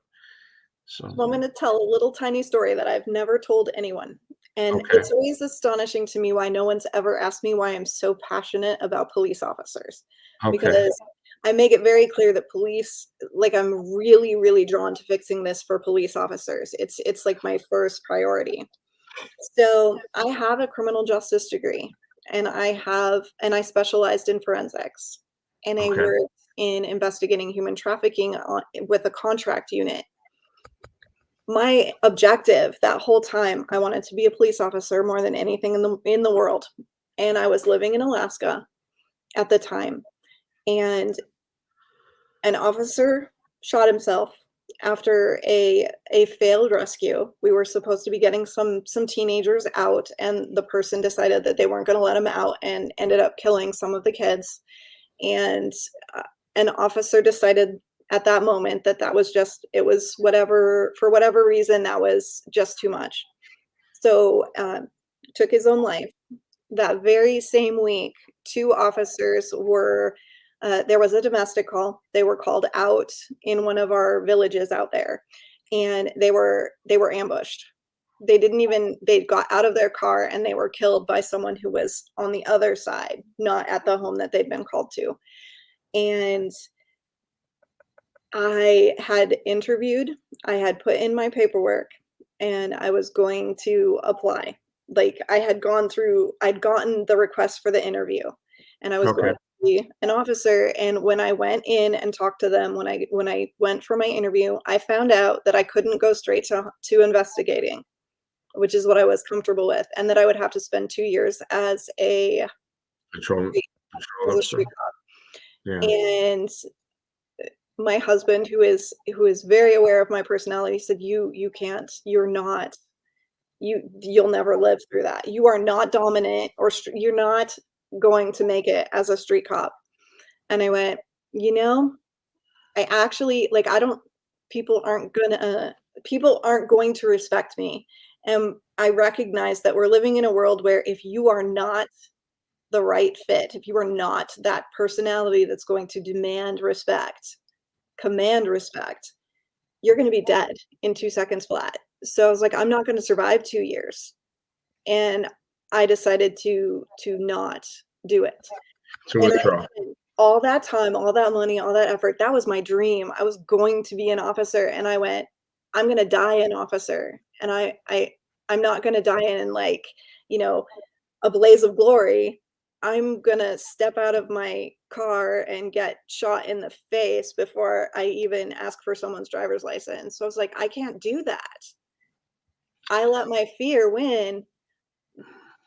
So, Well, I'm going to tell a little tiny story that I've never told anyone. And okay, it's always astonishing to me why no one's ever asked me why I'm so passionate about police officers. okay, Because I make it very clear that police, like I'm really, really drawn to fixing this for police officers. It's like my first priority. So I have a criminal justice degree and I specialized in forensics and I okay, worked in investigating human trafficking with a contract unit. My objective that whole time, I wanted to be a police officer more than anything in the world, and I was living in Alaska at the time, and an officer shot himself after a failed rescue. We were supposed to be getting some teenagers out, and the person decided that they weren't gonna let him out and ended up killing some of the kids, and, uh, an officer decided at that moment that that was just it was whatever for whatever reason, that was just too much. So, took his own life. That very same week, 2 officers were there was a domestic call. They were called out in one of our villages out there, and they were ambushed. They got out of their car and they were killed by someone who was on the other side, not at the home that they'd been called to. And I had interviewed, I had put in my paperwork, and I was going to apply. Like, I'd gotten the request for the interview, and I was okay, going to be an officer, and when I went in and talked to them, when I went for my interview, I found out that I couldn't go straight to investigating, which is what I was comfortable with, and that I would have to spend 2 years patrol, street patrol as a officer. street cop. Yeah, And my husband, who is very aware of my personality, said, You can't. You'll never live through that. You are not dominant, you're not going to make it as a street cop." And I went, "You know, I actually like, I don't people aren't gonna people aren't going to respect me, and I recognize that we're living in a world where if you are not the right fit, if you are not that personality that's going to command respect, you're gonna be dead in 2 seconds flat." So I was like, "I'm not gonna survive 2 years." And I decided to not do it. to And I withdraw. spent all that time, all that money, all that effort. That was my dream. I was going to be an officer, and I went, "I'm gonna die an officer, and I'm not gonna die in, like, you know, a blaze of glory. I'm gonna step out of my car and get shot in the face before I even ask for someone's driver's license." So I was like, "I can't do that." I let my fear win,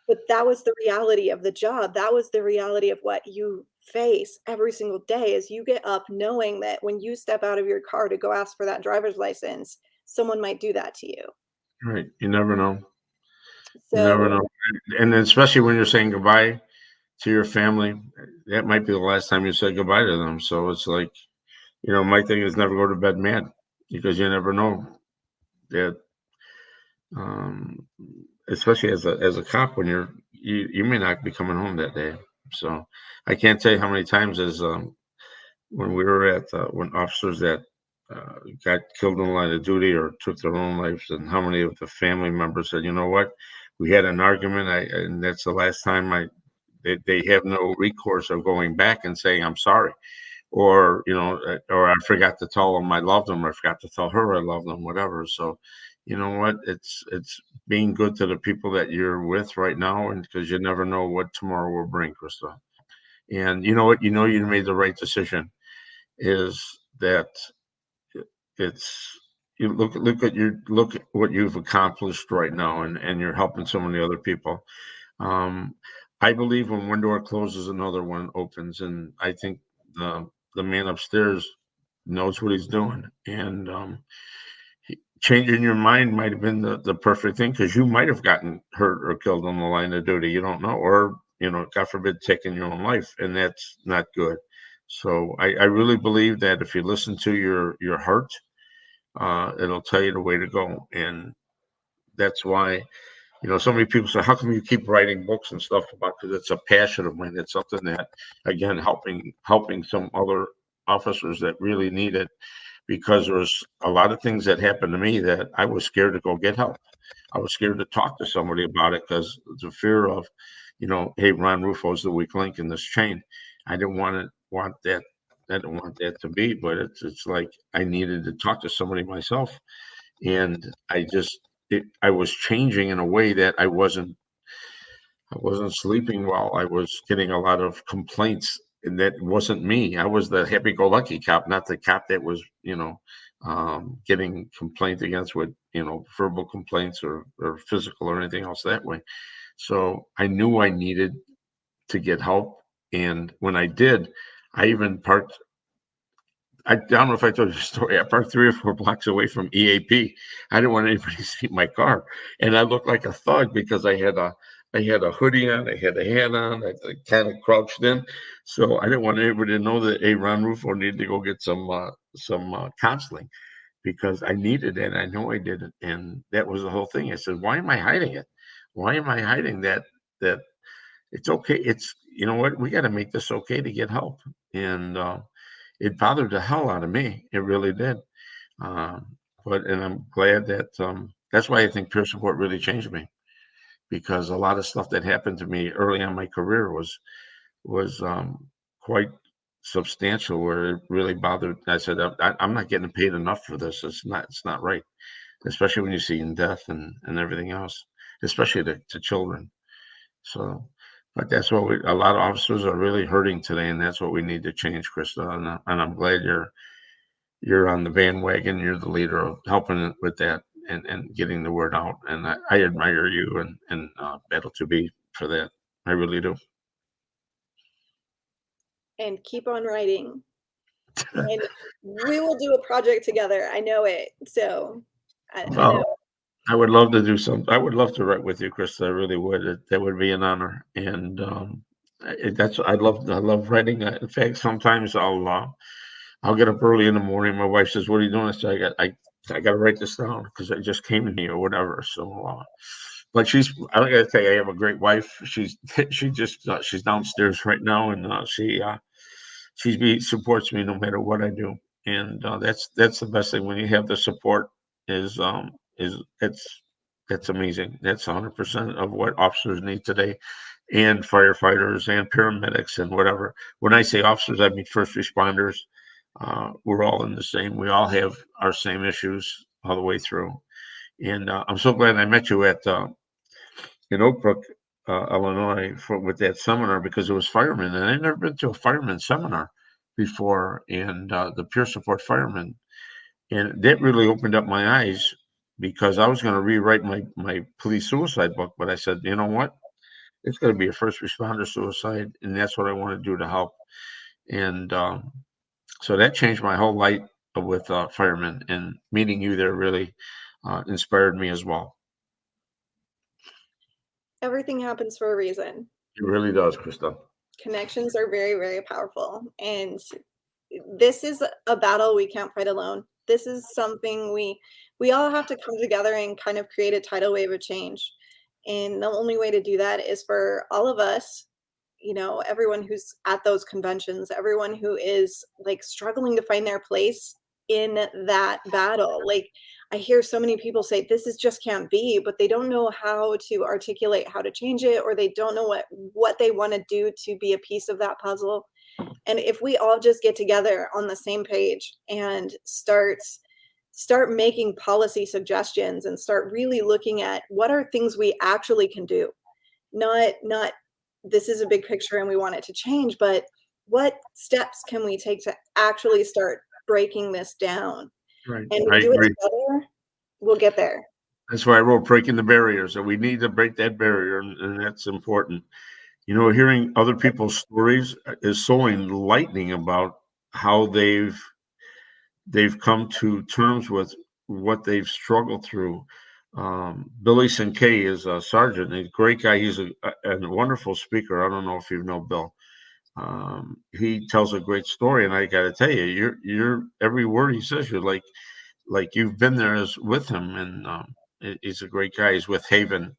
but that was the reality of the job. That was the reality of what you face every single day is you get up knowing that when you step out of your car to go ask for that driver's license, someone might do that to you. Right. You never know. You never So know. And especially when you're saying goodbye to your family, that might be the last time you say goodbye to them. So it's like, my thing is never go to bed mad because you never know that, um, especially as a cop, when you may not be coming home that day. So I can't tell you how many times when we were when officers that got killed in the line of duty or took their own lives, and how many of the family members said, you know what, we had an argument, and that's the last time they have no recourse of going back and saying I'm sorry, or or I forgot to tell them I loved them, or I forgot to tell her I loved them, whatever. So, you know what, it's being good to the people that you're with right now, and because you never know what tomorrow will bring, Krista. And you know what, you made the right decision. Is that it's you look at what you've accomplished right now, and you're helping so many other people. um I believe when one door closes, another one opens, and I think the man upstairs knows what he's doing. And changing your mind might have been the perfect thing, because you might have gotten hurt or killed on the line of duty. You don't know, or God forbid, taking your own life, and that's not good. So I really believe that if you listen to your heart, it'll tell you the way to go. And that's why, so many people say, how come you keep writing books and stuff about? Because it's a passion of mine. It's something that, again, helping some other officers that really need it. because there was a lot of things that happened to me that I was scared to go get help. I was scared to talk to somebody about it because the fear of, hey, Ron Rufo's the weak link in this chain. I didn't want that. I didn't want that to be, but it's like I needed to talk to somebody myself, and I was changing in a way that I wasn't sleeping well. I was getting a lot of complaints, and that wasn't me. I was the happy-go-lucky cop, not the cop that was, getting complained against with, verbal complaints or physical or anything else that way. So I knew I needed to get help, and when I did, I even parked. I don't know if I told you the story. I parked 3 or 4 blocks away from EAP. I didn't want anybody to see my car, and I looked like a thug because I had a hoodie on, I had a hat on, I kind of crouched in, so I didn't want anybody to know that Ron Rufo needed to go get some counseling because I needed it. I know I did it, and that was the whole thing. I said, "Why am I hiding it? Why am I hiding that it's okay? It's you know what? We got to make this okay to get help." And it bothered the hell out of me. It really did. And I'm glad that that's why I think peer support really changed me because a lot of stuff that happened to me early on in my career was quite substantial where it really bothered. I said, I'm not getting paid enough for this. It's not right, especially when you see in death and everything else, especially to children. So, but that's what a lot of officers are really hurting today, and that's what we need to change, Krista. And I'm glad you're on the bandwagon. You're the leader of helping with that and getting the word out. And I admire you and Battle to Be for that. I really do. And keep on writing. And we will do a project together. I know it. So I Well, know. I would love to do some. I would love to write with you, Krista. I really would. That would be an honor. And that's I love writing. In fact, sometimes I'll get up early in the morning. My wife says, "What are you doing?" I say, "I got to write this down because I just came in here or whatever." So, but I got to tell you, I have a great wife. She's downstairs right now, and she supports me no matter what I do, and that's the best thing when you have the support is that's amazing. That's 100% of what officers need today, and firefighters and paramedics and whatever. When I say officers, I mean first responders. We're all in the same. We all have our same issues all the way through. And I'm so glad I met you at in Oak Brook, Illinois, with that seminar because it was firemen, and I'd never been to a fireman seminar before, and the peer support firemen, and that really opened up my eyes because I was going to rewrite my police suicide book, but I said, you know what? It's going to be a first responder suicide, and that's what I want to do to help. And so that changed my whole life with firemen, and meeting you there really inspired me as well. Everything happens for a reason. It really does, Krista. Connections are very, very powerful. And this is a battle we can't fight alone. This is something we all have to come together and kind of create a tidal wave of change. And the only way to do that is for all of us, everyone who's at those conventions, everyone who is like struggling to find their place in that battle. Like I hear so many people say this is just can't be, but they don't know how to articulate how to change it, or they don't know what they want to do to be a piece of that puzzle. And if we all just get together on the same page and start making policy suggestions and start really looking at what are things we actually can do, not this is a big picture and we want it to change, but what steps can we take to actually start breaking this down? Right. And I we do it agree. together, we'll get there. That's why I wrote breaking the barriers. So we need to break that barrier, and that's important. Hearing other people's stories is so enlightening about how they've come to terms with what they've struggled through. Billy Sinkay is a sergeant, a great guy. He's a wonderful speaker. I don't know if you know Bill. He tells a great story, and I got to tell you, you're every word he says, you're like you've been there as with him, and he's a great guy. He's with Haven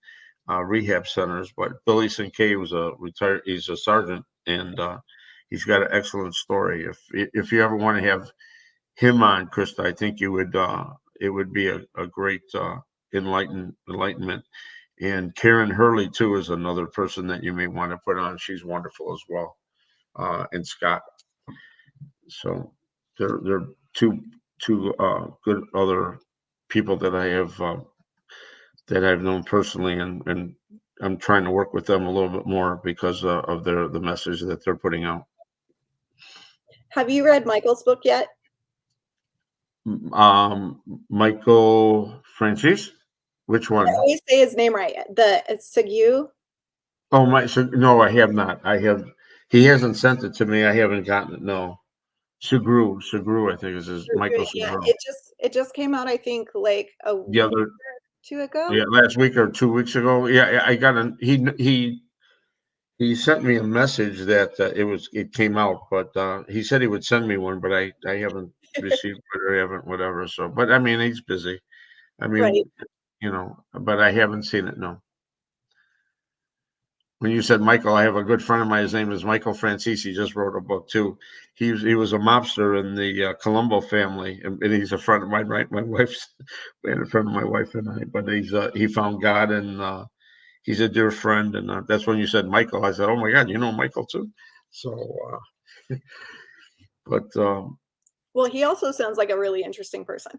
rehab centers, but Billy Sinkay was a retired. He's a sergeant, and he's got an excellent story. If you ever want to have him on, Krista, I think you would it would be a great enlightenment. And Karen Hurley too is another person that you may want to put on. She's wonderful as well. And Scott. So they're two good other people that I've known personally, and I'm trying to work with them a little bit more because of the message that they're putting out. Have you read Michael's book yet? Michael Francis, which I one? always say his name right. The Segu. Oh my, so, no, I have not. He hasn't sent it to me. I haven't gotten it. No, Segru, I think is his Michael Yeah, Segru. it just came out, I think, like a The week other, or two ago. yeah, last week or 2 weeks ago. Yeah, I got he sent me a message that it came out, but he said he would send me one, but I haven't received it or haven't whatever. So, but I mean, he's busy. I Right. mean, but I haven't seen it. No. When you said Michael, I have a good friend of mine. His name is Michael Francis. He just wrote a book too. He was a mobster in the Colombo family, and he's a friend of mine. Right, my wife's and a friend of my wife and I. But he found God, and he's a dear friend. And that's when you said Michael. I said, "Oh my God, you know Michael too." So, but Well, he also sounds like a really interesting person.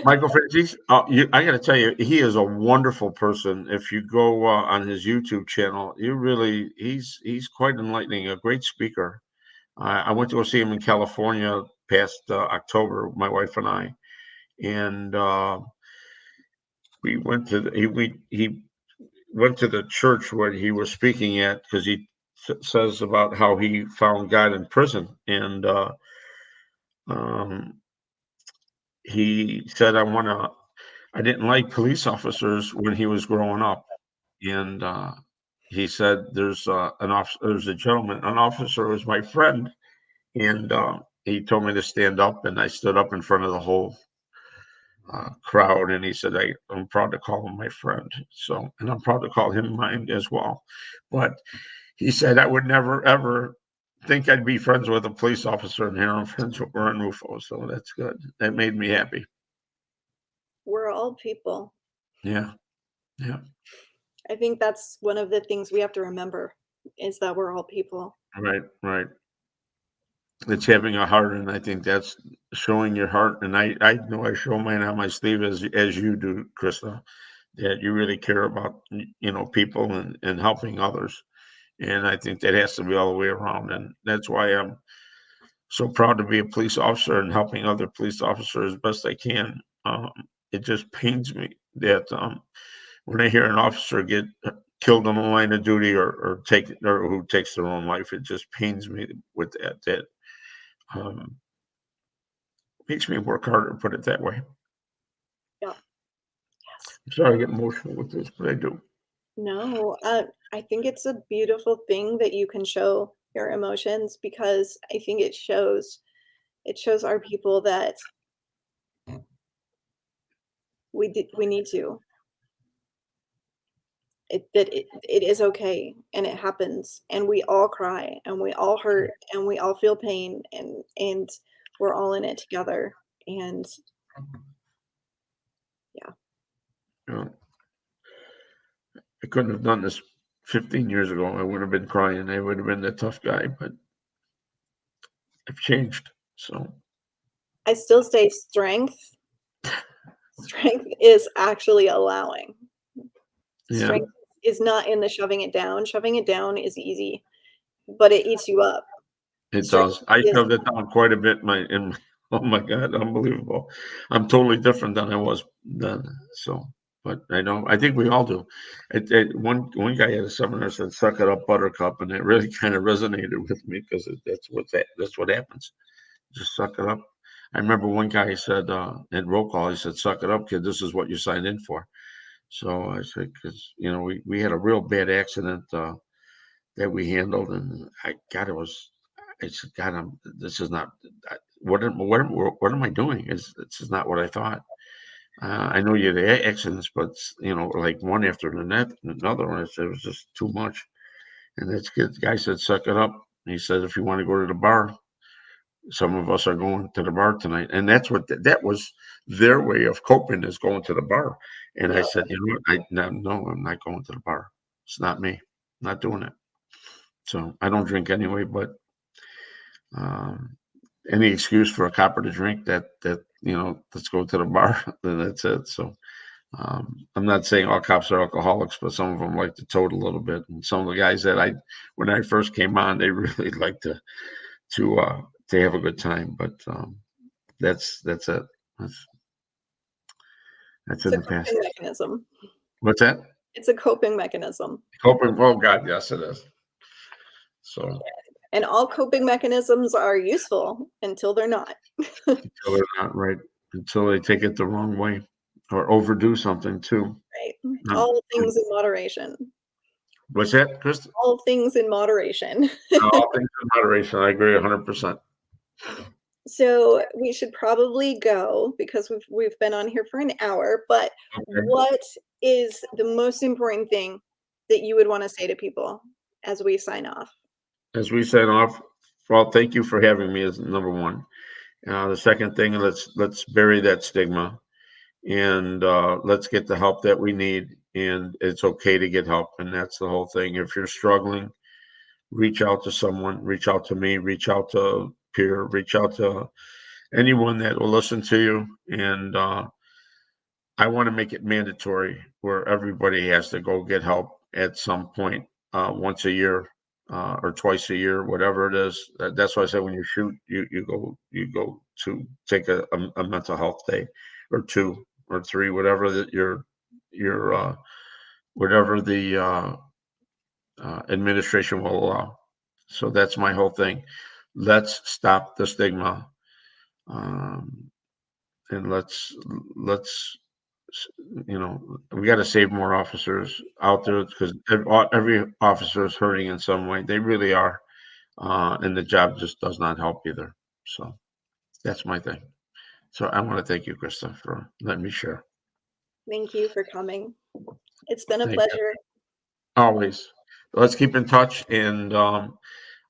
Michael Francis, I got to tell you, he is a wonderful person. If you go on his YouTube channel, he's quite enlightening. A great speaker. I went to go see him in California past October, my wife and I, and we went to he went to the church where he was speaking at because he says about how he found God in prison, and um, he said, I didn't like police officers when he was growing up, and he said there's a gentleman, an officer was my friend, and he told me to stand up, and I stood up in front of the whole crowd, and he said, I'm proud to call him my friend. So, and I'm proud to call him mine as well. But he said, I would never, ever think I'd be friends with a police officer, and here I'm friends with Ron Rufo. So that's good. That made me happy. We're all people. Yeah. Yeah. I think that's one of the things we have to remember is that we're all people. Right. Right. It's having a heart, and I think that's showing your heart. And I know I show mine on my sleeve as you do, Krista, that you really care about people and helping others. And I think that has to be all the way around. And that's why I'm so proud to be a police officer and helping other police officers as best I can. It just pains me that when I hear an officer get killed on the line of duty or who takes their own life, it just pains me with that. That um, makes me work harder, put it that way. Yeah. I'm sorry I get emotional with this, but I do. No, I think it's a beautiful thing that you can show your emotions because I think it shows our people that we need to. It is okay and it happens and we all cry and we all hurt and we all feel pain and we're all in it together and yeah. You know, I couldn't have done this 15 years ago. I would have been crying. I would have been the tough guy, but I've changed. So I still say strength is actually allowing. yeah, Strength is not in the shoving it down. Shoving it down is easy, but it eats you up. it Strength does. I is shoved it down quite a bit. Oh my God, unbelievable. I'm totally different than I was then. So, but I think we all do. One guy at a seminar said, "Suck it up, Buttercup," and it really kind of resonated with me because that's what happens. Just suck it up. I remember one guy said at roll call, he said, "Suck it up, kid. This is what you signed in for." So I said, because we had a real bad accident that we handled, and I said, God, this is not. What am I doing? This is not what I thought. I know you had accidents, but like one after another one, it was just too much. And this guy said, "Suck it up." And he said, "If you want to go to the bar, some of us are going to the bar tonight. And that's what, that was their way of coping, is going to the bar. And I Yeah. said, you know what, no, I'm not going to the bar. It's not me. I'm not doing it. So I don't drink anyway, but um, any excuse for a copper to drink, let's go to the bar, then that's it. So I'm not saying all cops are alcoholics, but some of them like to tote a little bit. And some of the guys when I first came on, they really like to have a good time. But that's it. That's It's in a the past. coping mechanism. What's that? It's a coping mechanism. Coping. Oh God, yes, it is. So And all coping mechanisms are useful until they're not. until they're not right, until they take it the wrong way or overdo something too. Right. Um, All things in moderation. what's that, Chris? All things in moderation. All things in moderation. I agree 100%. So we should probably go because we've been on here for an hour, but Okay. what is the most important thing that you would want to say to people as we sign off? As we sign off, well, thank you for having me as number one. The second thing, let's bury that stigma, and let's get the help that we need. And it's okay to get help, and that's the whole thing. If you're struggling, reach out to someone, reach out to me, reach out to peer, reach out to anyone that will listen to you. And I want to make it mandatory where everybody has to go get help at some point, once a year, or twice a year, whatever it is. That's why I said when you shoot, you go to take a mental health day, or two or three, whatever that your whatever the administration will allow. So that's my whole thing. Let's stop the stigma, um, and let's we got to save more officers out there, because every officer is hurting in some way. They really are, and the job just does not help either. So that's my thing. So I want to thank you, Krista, for letting me share. Thank you for coming. It's been a Thank you. pleasure. Always. Let's keep in touch, and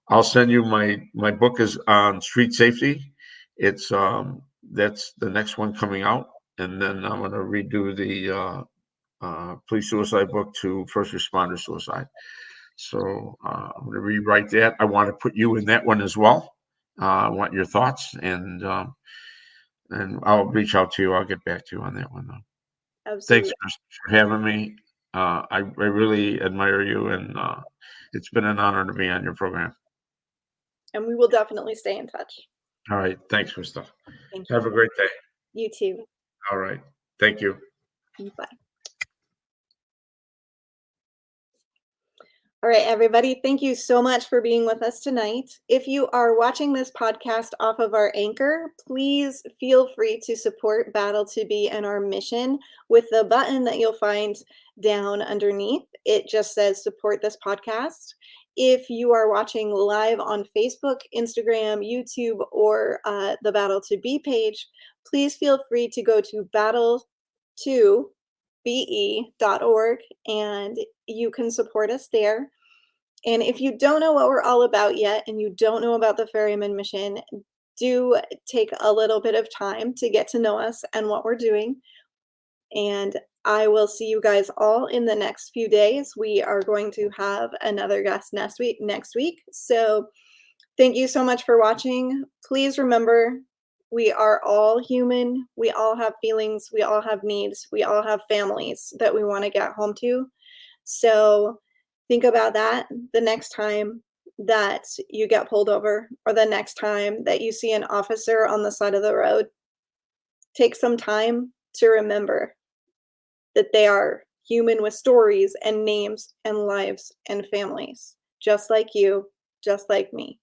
I'll send you my book is on street safety. It's that's the next one coming out, and then I'm going to redo the police suicide book to first responder suicide. So I'm going to rewrite that. I want to put you in that one as well. I want your thoughts, and I'll reach out to you. I'll get back to you on that one though. Thanks, Absolutely. Chris, for having me. I really admire you, and it's been an honor to be on your program. And we will definitely stay in touch. All right. Thanks, Krista. Thank Have you. a great day. You too. All right. Thank you. Bye. All right, everybody, thank you so much for being with us tonight. If you are watching this podcast off of our Anchor, please feel free to support Battle to Be and our mission with the button that you'll find down underneath. It just says support this podcast. If you are watching live on Facebook, Instagram, YouTube, or the Battle to Be page, please feel free to go to battle2be.org and you can support us there. And if you don't know what we're all about yet, and you don't know about the Ferryman mission, do take a little bit of time to get to know us and what we're doing. And I will see you guys all in the next few days. We are going to have another guest next week. So thank you so much for watching. Please remember, we are all human. We all have feelings. We all have needs. We all have families that we want to get home to. So think about that the next time that you get pulled over, or the next time that you see an officer on the side of the road. Take some time to remember that they are human with stories and names and lives and families, just like you, just like me.